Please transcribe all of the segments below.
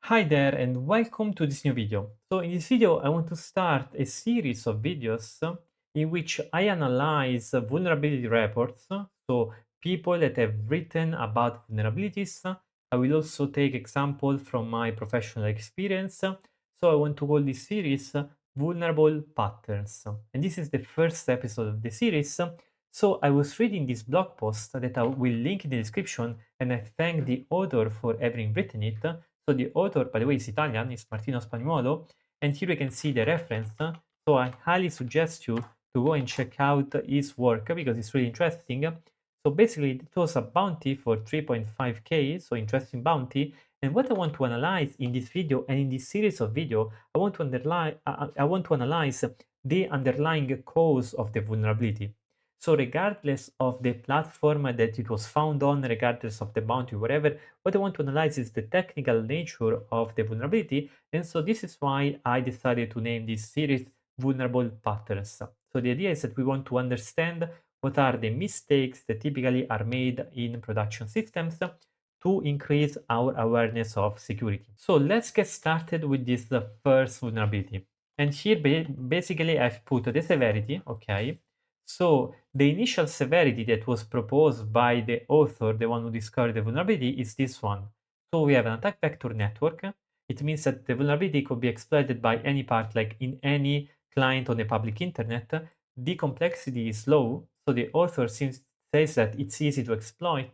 Hi there and welcome to this new video. So in this video, I want to start a series of videos in which I analyze vulnerability reports. So people that have written about vulnerabilities. I will also take example from my professional experience. So I want to call this series Vulnerable Patterns. And this is the first episode of the series. So I was reading this blog post that I will link in the description, and I thank the author for having written it. So the author, by the way, is Italian, is Martino Spagnuolo, and here you can see the reference. So I highly suggest you to go and check out his work because it's really interesting. So basically, it was a bounty for 3.5k, so interesting bounty. And what I want to analyze in this video and in this series of video, I want to analyze the underlying cause of the vulnerability. So regardless of the platform that it was found on, regardless of the bounty, whatever, what I want to analyze is the technical nature of the vulnerability. And so this is why I decided to name this series Vulnerable Patterns. So the idea is that we want to understand what are the mistakes that typically are made in production systems to increase our awareness of security. So let's get started with this first vulnerability. And here basically I've put the severity, okay? So the initial severity that was proposed by the author, the one who discovered the vulnerability, is this one. So we have an attack vector network. It means that the vulnerability could be exploited by any part, like in any client on the public internet. The complexity is low, so the author says that it's easy to exploit.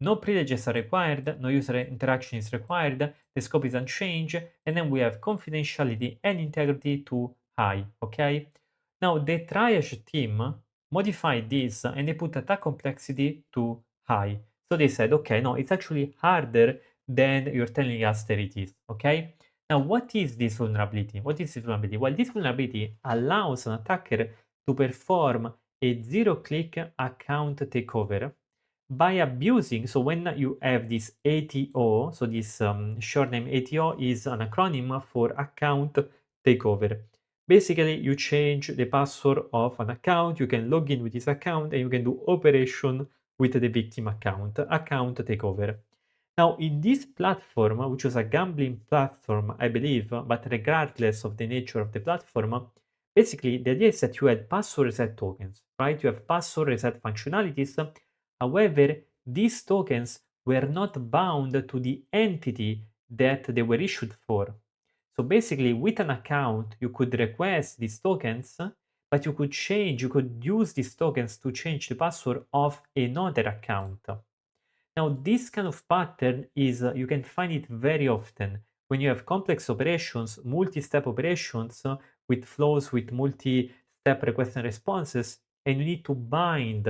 No privileges are required, no user interaction is required, the scope is unchanged, and then we have confidentiality and integrity to high, okay? Now, the triage team modified this and they put attack complexity to high. So they said, okay, no, it's actually harder than you're telling us that it is, okay? Now, what is this vulnerability? What is this vulnerability? Well, this vulnerability allows an attacker to perform a zero-click account takeover by abusing. So when you have this ATO, so this short name ATO is an acronym for account takeover. Basically, you change the password of an account, you can log in with this account, and you can do operation with the victim account takeover. Now, in this platform, which was a gambling platform, I believe, but regardless of the nature of the platform, basically the idea is that you had password reset tokens, right? You have password reset functionalities. However, these tokens were not bound to the entity that they were issued for. So basically, with an account, you could request these tokens, but you could use these tokens to change the password of another account. Now, this kind of pattern is, you can find it very often when you have complex operations, multi-step operations with flows with multi-step requests and responses, and you need to bind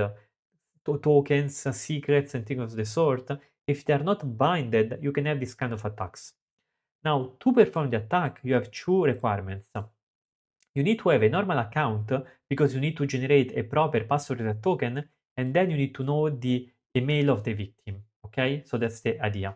tokens, secrets, and things of the sort. If they are not binded, you can have this kind of attacks. Now, to perform the attack, you have two requirements. You need to have a normal account because you need to generate a proper password reset token, and then you need to know the email of the victim. Okay, so that's the idea.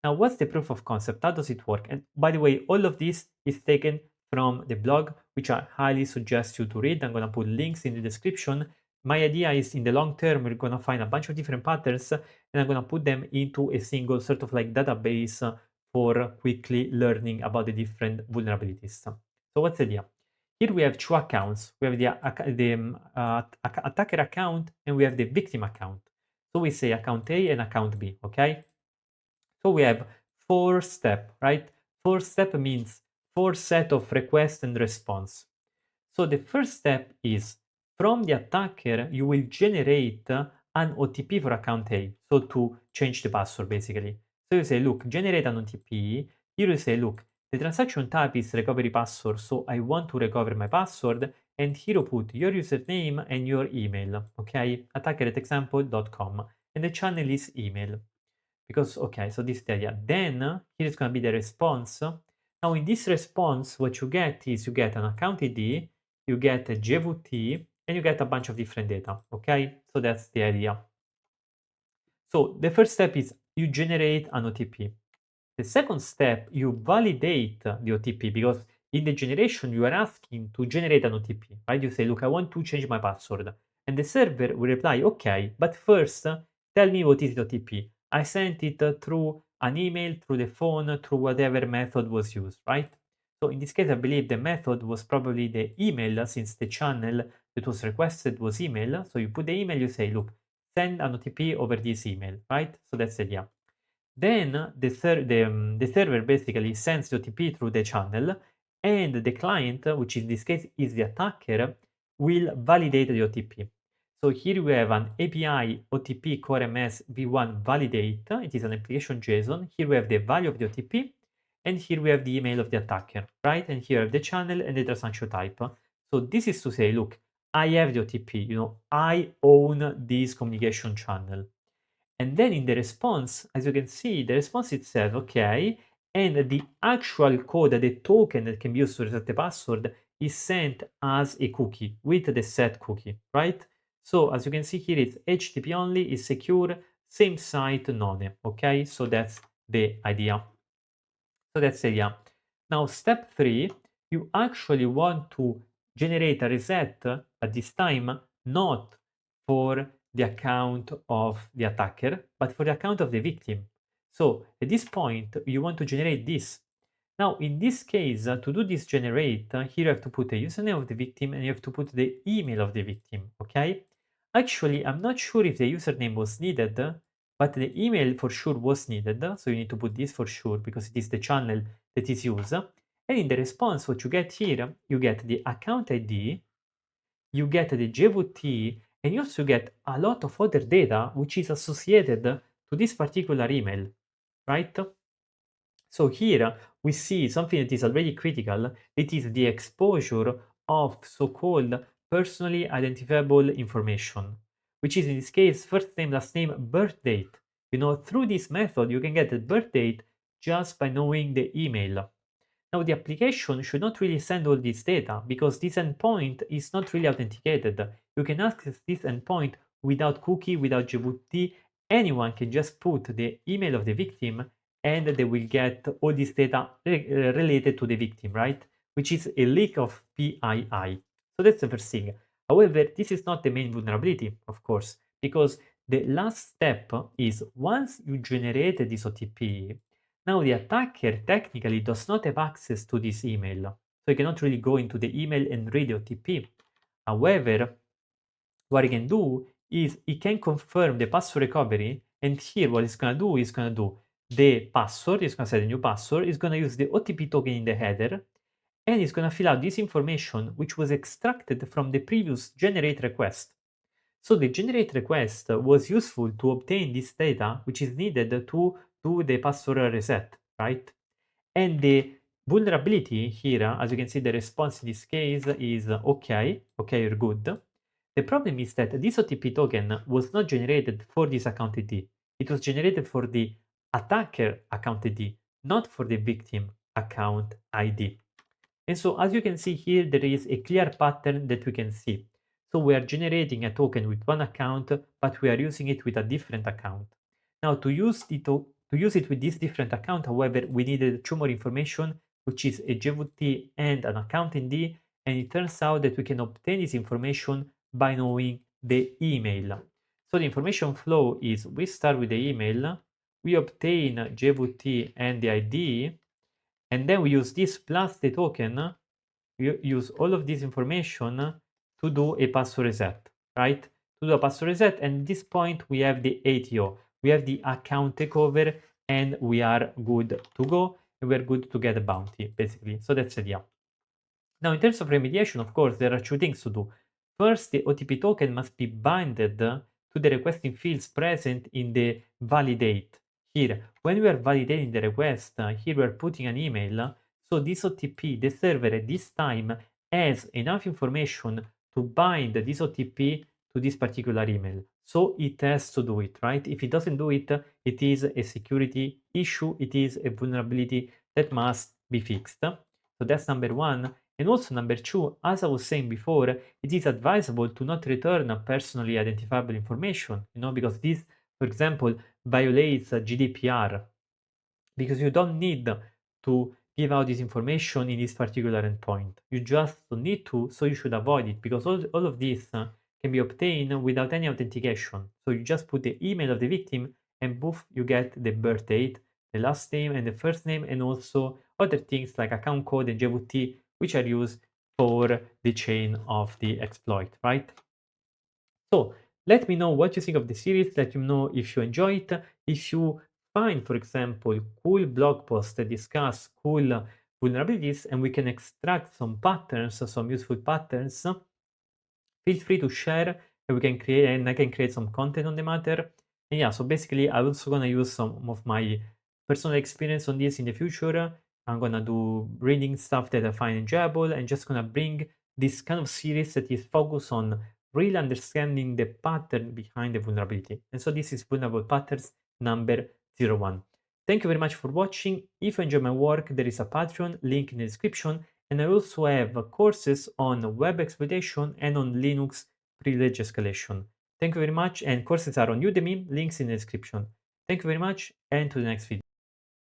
Now, what's the proof of concept? How does it work? And by the way, all of this is taken from the blog, which I highly suggest you to read. I'm going to put links in the description. My idea is in the long term, we're going to find a bunch of different patterns and I'm going to put them into a single sort of like database for quickly learning about the different vulnerabilities. So what's the idea? Here we have two accounts. We have the attacker account and we have the victim account. So we say account A and account B, okay? So we have 4 step, right? 4 step means 4 set of request and response. So the first step is from the attacker, you will generate an OTP for account A. So to change the password basically. So you say, look, generate an OTP. Here you say, look, the transaction type is recovery password. So I want to recover my password. And here you put your username and your email. Okay, attacker@example.com. And the channel is email. Because, okay, so this is the idea. Then here is going to be the response. Now in this response, what you get is you get an account ID, you get a JVT, and you get a bunch of different data. Okay, so that's the idea. So the first step is you generate an OTP. The second step, you validate the OTP because in the generation you are asking to generate an OTP, right? You say, look, I want to change my password. And the server will reply, okay, but first tell me what is the OTP. I sent it through an email, through the phone, through whatever method was used, right? So in this case, I believe the method was probably the email, since the channel that was requested was email. So you put the email, you say, look, send an OTP over this email, right? So that's the idea. Then the server basically sends the OTP through the channel, and the client, which in this case is the attacker, will validate the OTP. So here we have an API OTP core MS v1 validate. It is an application JSON. Here we have the value of the OTP, and here we have the email of the attacker, right? And here we have the channel and the transaction type. So this is to say, look, I have the OTP, I own this communication channel. And then in the response, as you can see, the response itself, okay, and the actual code, the token that can be used to reset the password is sent as a cookie with the set cookie, right? So as you can see here, it's HTTP only, is secure, same site, none, okay? So that's the idea. So that's the idea. Now, step 3, you actually want to generate a reset at this time, not for the account of the attacker, but for the account of the victim. So at this point, you want to generate this. Now, in this case, to do this generate, here you have to put the username of the victim and you have to put the email of the victim, okay? Actually, I'm not sure if the username was needed, but the email for sure was needed, so you need to put this for sure because it is the channel that is used. And in the response, what you get here, you get the account ID, you get the JWT, and you also get a lot of other data which is associated to this particular email, right? So here we see something that is already critical. It is the exposure of so-called personally identifiable information, which is in this case first name, last name, birth date. Through this method, you can get the birth date just by knowing the email. Now, the application should not really send all this data because this endpoint is not really authenticated. You can access this endpoint without cookie, without JWT. Anyone can just put the email of the victim and they will get all this data related to the victim, right? Which is a leak of PII. So that's the first thing. However, this is not the main vulnerability, of course, because the last step is once you generate this OTP, now the attacker technically does not have access to this email, so he cannot really go into the email and read the OTP. However, what he can do is he can confirm the password recovery, and here what he's gonna do is gonna do the password, he's gonna set a new password, he's gonna use the OTP token in the header, and he's gonna fill out this information which was extracted from the previous generate request. So the generate request was useful to obtain this data, which is needed to do the password reset, right? And the vulnerability here, as you can see, the response in this case is okay, you're good. The problem is that this OTP token was not generated for this account ID. It was generated for the attacker account ID, not for the victim account ID. And so as you can see here, there is a clear pattern that we can see. So we are generating a token with one account, but we are using it with a different account. Now to use it with this different account, however, we needed two more information, which is a JWT and an account ID, and it turns out that we can obtain this information by knowing the email. So the information flow is we start with the email, we obtain JWT and the ID, and then we use this plus the token, we use all of this information to do a password reset, right? To do a password reset, and at this point we have the ATO, we have the account takeover, and we are good to go, and we're good to get a bounty, basically. So that's the idea. Now, in terms of remediation, of course, there are two things to do. First, the OTP token must be binded to the requesting fields present in the validate. Here, when we are validating the request, here we are putting an email. So this OTP, the server at this time has enough information to bind this OTP to this particular email. So it has to do it, right? If it doesn't do it, it is a security issue. It is a vulnerability that must be fixed. So that's number one. And also number two, as I was saying before, it is advisable to not return a personally identifiable information, because this, for example, violates GDPR, because you don't need to give out this information in this particular endpoint. You just don't need to, so you should avoid it, because all of this can be obtained without any authentication. So you just put the email of the victim and poof, you get the birth date the last name and the first name, and also other things like account code and JWT, which are used for the chain of the exploit, right? So let me know what you think of the series. Let me know if you enjoy it. If you find, for example, cool blog posts that discuss cool vulnerabilities and we can extract some patterns, some useful patterns, feel free to share and we can create and I can create some content on the matter. And yeah, so basically I'm also gonna use some of my personal experience on this in the future. I'm gonna do reading stuff that I find enjoyable and just gonna bring this kind of series that is focused on really understanding the pattern behind the vulnerability. And so this is vulnerable patterns number 01. Thank you very much for watching. If you enjoy my work, there is a Patreon link in the description, and I also have courses on web exploitation and on Linux privilege escalation. Thank you very much, and courses are on Udemy, links in the description. Thank you very much, and to the next video.